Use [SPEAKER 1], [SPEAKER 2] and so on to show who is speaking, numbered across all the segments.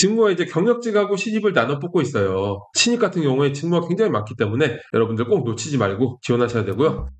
[SPEAKER 1] 직무가 이제 경력직하고 신입을 나눠 뽑고 있어요. 신입 같은 경우에 직무가 굉장히 많기 때문에 여러분들 꼭 놓치지 말고 지원하셔야 되고요.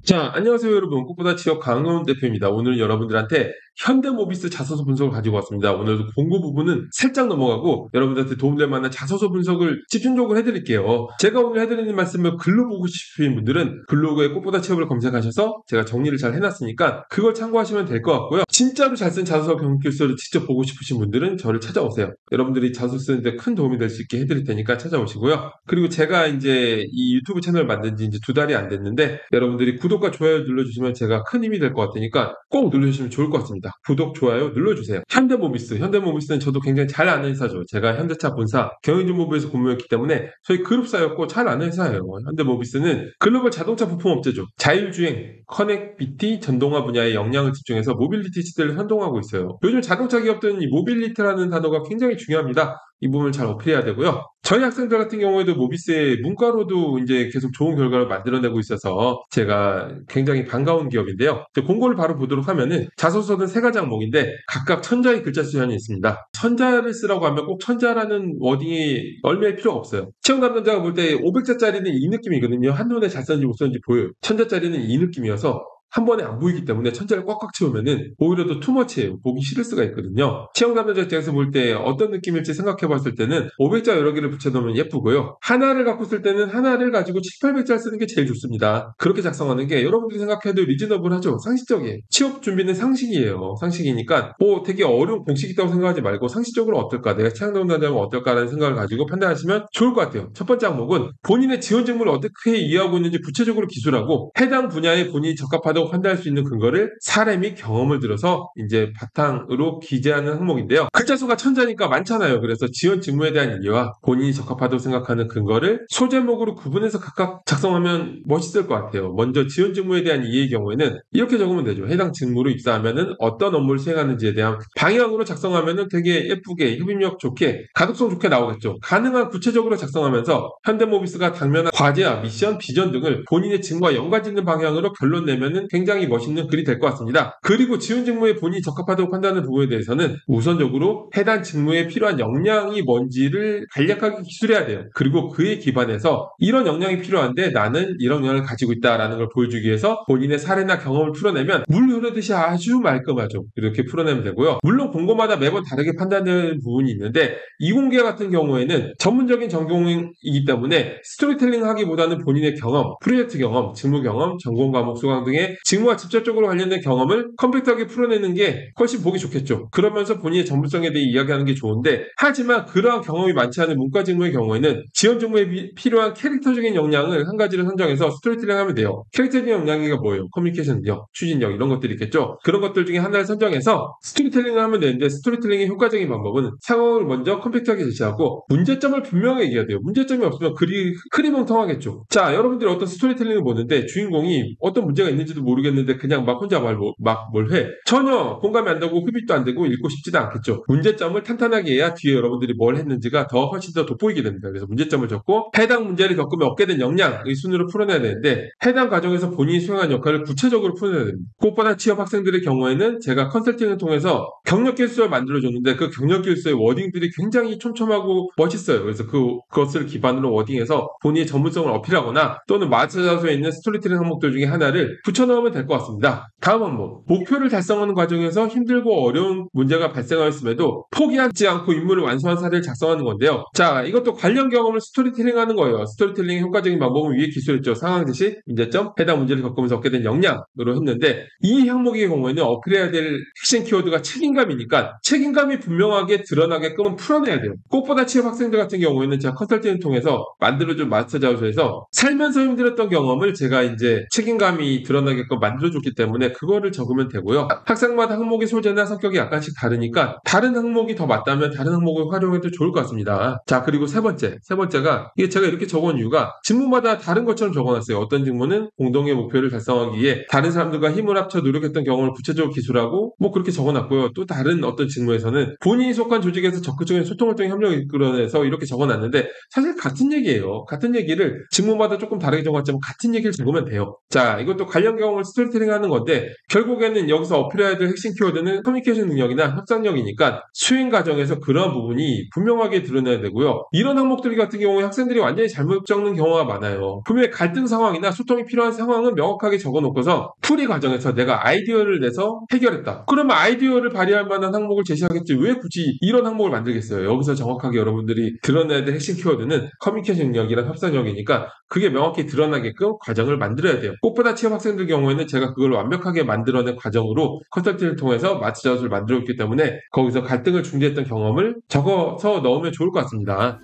[SPEAKER 1] 자, 안녕하세요 여러분. 꽃보다 지역 강원 대표입니다. 오늘 여러분들한테 현대모비스 자소서 분석을 가지고 왔습니다. 오늘도 공고 부분은 살짝 넘어가고 여러분들한테 도움될 만한 자소서 분석을 집중적으로 해드릴게요. 제가 오늘 해드리는 말씀을 글로 보고 싶으신 분들은 블로그에 꽃보다 취업을 검색하셔서 제가 정리를 잘 해놨으니까 그걸 참고하시면 될 것 같고요. 진짜로 잘 쓴 자소서 경기서를 직접 보고 싶으신 분들은 저를 찾아오세요. 여러분들이 자소서 쓰는데 큰 도움이 될 수 있게 해드릴 테니까 찾아오시고요. 그리고 제가 이제 이 유튜브 채널 만든 지 이제 2달이 안 됐는데 여러분들이 구독과 좋아요 눌러주시면 제가 큰 힘이 될 것 같으니까 꼭 눌러주시면 좋을 것 같습니다. 구독, 좋아요 눌러주세요. 현대모비스는 저도 굉장히 잘 아는 회사죠. 제가 현대차 본사 경영진보부에서 근무했기 때문에 저희 그룹사였고 잘 아는 회사예요. 현대모비스는 글로벌 자동차 부품업체죠. 자율주행, 커넥비티, 전동화 분야에 역량을 집중해서 모빌리티 시대를 선동하고 있어요. 요즘 자동차 기업들은 이 모빌리티라는 단어가 굉장히 중요합니다. 이 부분을 잘 어필해야 되고요. 저희 학생들 같은 경우에도 모비스의 문과로도 이제 계속 좋은 결과를 만들어내고 있어서 제가 굉장히 반가운 기업인데요. 공고를 바로 보도록 하면은 자소서는 3가지 항목인데 각각 천자의 글자 수량이 있습니다. 천자를 쓰라고 하면 꼭 천자라는 워딩이 얼매일 필요가 없어요. 채용 담당자가 볼 때 500자짜리는 이 느낌이거든요. 한눈에 잘 썼는지 못 썼는지 보여요. 천자짜리는 이 느낌이어서 한 번에 안 보이기 때문에 천자를 꽉꽉 채우면은 오히려 더 투머치예요. 보기 싫을 수가 있거든요. 채용 담당자 입장에서 볼 때 어떤 느낌일지 생각해 봤을 때는 500자 여러 개를 붙여놓으면 예쁘고요. 하나를 갖고 쓸 때는 하나를 가지고 7, 800자를 쓰는 게 제일 좋습니다. 그렇게 작성하는 게 여러분들이 생각해도 리즈너블하죠. 상식적이에요. 취업 준비는 상식이에요. 상식이니까 뭐 되게 어려운 공식이 있다고 생각하지 말고 상식적으로 어떨까, 내가 채용 담당자면 어떨까라는 생각을 가지고 판단하시면 좋을 것 같아요. 첫 번째 항목은 본인의 지원 직무를 어떻게 이해하고 있는지 구체적으로 기술하고 해당 분야에 본인이 적합하다고 판단할 수 있는 근거를 사례 및 경험을 들어서 이제 바탕으로 기재하는 항목인데요. 글자 수가 천자니까 많잖아요. 그래서 지원 직무에 대한 이해와 본인이 적합하다고 생각하는 근거를 소제목으로 구분해서 각각 작성하면 멋있을 것 같아요. 먼저 지원 직무에 대한 이해의 경우에는 이렇게 적으면 되죠. 해당 직무로 입사하면은 어떤 업무를 수행하는지에 대한 방향으로 작성하면은 되게 예쁘게 흡입력 좋게 가독성 좋게 나오겠죠. 가능한 구체적으로 작성하면서 현대모비스가 당면한 과제와 미션, 비전 등을 본인의 직무와 연관짓는 방향으로 결론 내면은 굉장히 멋있는 글이 될 것 같습니다. 그리고 지원 직무에 본인이 적합하다고 판단하는 부분에 대해서는 우선적으로 해당 직무에 필요한 역량이 뭔지를 간략하게 기술해야 돼요. 그리고 그에 기반해서 이런 역량이 필요한데 나는 이런 역량을 가지고 있다라는 걸 보여주기 위해서 본인의 사례나 경험을 풀어내면 물 흐르듯이 아주 말끔하죠. 이렇게 풀어내면 되고요. 물론 공고마다 매번 다르게 판단되는 부분이 있는데 이공계 같은 경우에는 전문적인 전공이기 때문에 스토리텔링 하기보다는 본인의 경험, 프로젝트 경험, 직무 경험, 전공 과목 수강 등의 직무와 직접적으로 관련된 경험을 컴팩트하게 풀어내는 게 훨씬 보기 좋겠죠. 그러면서 본인의 전문성에 대해 이야기하는 게 좋은데 하지만 그러한 경험이 많지 않은 문과 직무의 경우에는 지원 직무에 필요한 캐릭터적인 역량을 한 가지를 선정해서 스토리텔링 하면 돼요. 캐릭터적인 역량이 뭐예요? 커뮤니케이션력, 추진력 이런 것들이 있겠죠. 그런 것들 중에 하나를 선정해서 스토리텔링을 하면 되는데 스토리텔링의 효과적인 방법은 상황을 먼저 컴팩트하게 제시하고 문제점을 분명하게 얘기해야 돼요. 문제점이 없으면 글이 흐리멍텅하겠죠. 자, 여러분들이 어떤 스토리텔링을 보는데 주인공이 어떤 문제가 있는지도 모르겠는데 그냥 막 혼자 뭘 해. 전혀 공감이 안 되고 흡입도 안 되고 읽고 싶지도 않겠죠. 문제점을 탄탄하게 해야 뒤에 여러분들이 뭘 했는지가 더 훨씬 더 돋보이게 됩니다. 그래서 문제점을 적고 해당 문제를 겪으면 얻게 된 역량의 순으로 풀어내야 되는데 해당 과정에서 본인이 수행한 역할을 구체적으로 풀어내야 됩니다. 꽃보다 취업 학생들의 경우에는 제가 컨설팅을 통해서 경력 기술을 만들어줬는데 그 경력 기술의 워딩들이 굉장히 촘촘하고 멋있어요. 그래서 그것을 기반으로 워딩해서 본인의 전문성을 어필하거나 또는 마스터자소에 있는 스토리텔링 항목들 중에 하나를 붙여넣으면 될 것 같습니다. 다음 항목, 목표를 달성하는 과정에서 힘들고 어려운 문제가 발생하였음에도 포기하지 않고 임무를 완수한 사례를 작성하는 건데요. 자, 이것도 관련 경험을 스토리텔링 하는 거예요. 스토리텔링의 효과적인 방법은 위에 기술했죠. 상황 제시, 문제점, 해당 문제를 겪으면서 얻게 된 역량으로 했는데 이 항목의 경우에는 어필해야 될 핵심 키워드가 책임감이니까 책임감이 분명하게 드러나게끔 풀어내야 돼요. 꽃보다 취업 학생들 같은 경우에는 제가 컨설팅을 통해서 만들어준 마스터 자소서에서 살면서 힘들었던 경험을 제가 이제 책임감이 드러나게끔 만들어줬기 때문에 그거를 적으면 되고요. 학생마다 항목의 소재나 성격이 약간씩 다르니까 다른 항목이 더 맞다면 다른 항목을 활용해도 좋을 것 같습니다. 자, 그리고 세 번째가 이게 제가 이렇게 적어온 이유가 직무마다 다른 것처럼 적어놨어요. 어떤 직무는 공동의 목표를 달성하기 위해 다른 사람들과 힘을 합쳐 노력했던 경험을 구체적으로 기술하고 뭐 그렇게 적어놨고요. 또 다른 어떤 직무에서는 본인이 속한 조직에서 적극적인 소통을 통해 협력을 이끌어내서 이렇게 적어놨는데 사실 같은 얘기예요. 같은 얘기를 직무마다 조금 다르게 적었지만 같은 얘기를 적으면 돼요. 자, 이것도 관련 경험을 경험을 스토리텔링 하는 건데 결국에는 여기서 어필해야 될 핵심 키워드는 커뮤니케이션 능력이나 협상력이니까 수행 과정에서 그러한 부분이 분명하게 드러나야 되고요. 이런 항목들 같은 경우에 학생들이 완전히 잘못 적는 경우가 많아요. 분명히 갈등 상황이나 소통이 필요한 상황은 명확하게 적어놓고서 풀이 과정에서 내가 아이디어를 내서 해결했다. 그러면 아이디어를 발휘할 만한 항목을 제시하겠지 왜 굳이 이런 항목을 만들겠어요. 여기서 정확하게 여러분들이 드러내야 될 핵심 키워드는 커뮤니케이션 능력이랑 협상력이니까 그게 명확히 드러나게끔 과정을 만들어야 돼요. 꽃보다 취업 학생들 경우에는 제가 그걸 완벽하게 만들어낸 과정으로 컨설팅을 통해서 마취자소를 만들었기 때문에 거기서 갈등을 중재했던 경험을 적어서 넣으면 좋을 것 같습니다.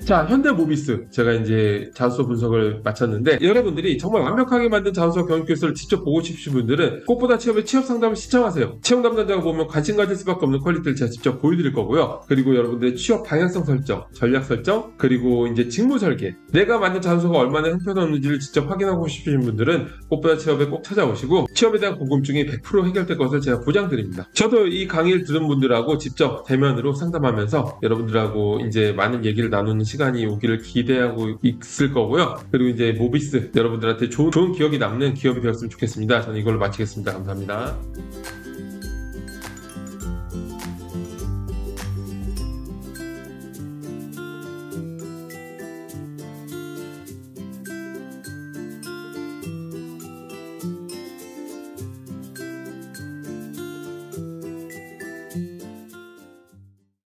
[SPEAKER 1] 자, 현대모비스. 제가 이제 자소서 분석을 마쳤는데, 여러분들이 정말 완벽하게 만든 자소서 경험 교수를 직접 보고 싶으신 분들은 꽃보다 취업의 취업 상담을 신청하세요. 채용 담당자가 보면 관심 가질 수밖에 없는 퀄리티를 제가 직접 보여드릴 거고요. 그리고 여러분들의 취업 방향성 설정, 전략 설정, 그리고 이제 직무 설계. 내가 만든 자소서가 얼마나 형편없는지를 직접 확인하고 싶으신 분들은 꽃보다 취업에 꼭 찾아오시고, 취업에 대한 궁금증이 100% 해결될 것을 제가 보장드립니다. 저도 이 강의를 들은 분들하고 직접 대면으로 상담하면서 여러분들하고 이제 많은 얘기를 나누는 시간이 오기를 기대하고 있을 거고요. 그리고 이제 모비스 여러분들한테 좋은 기억이 남는 기업이 되었으면 좋겠습니다. 저는 이걸로 마치겠습니다. 감사합니다.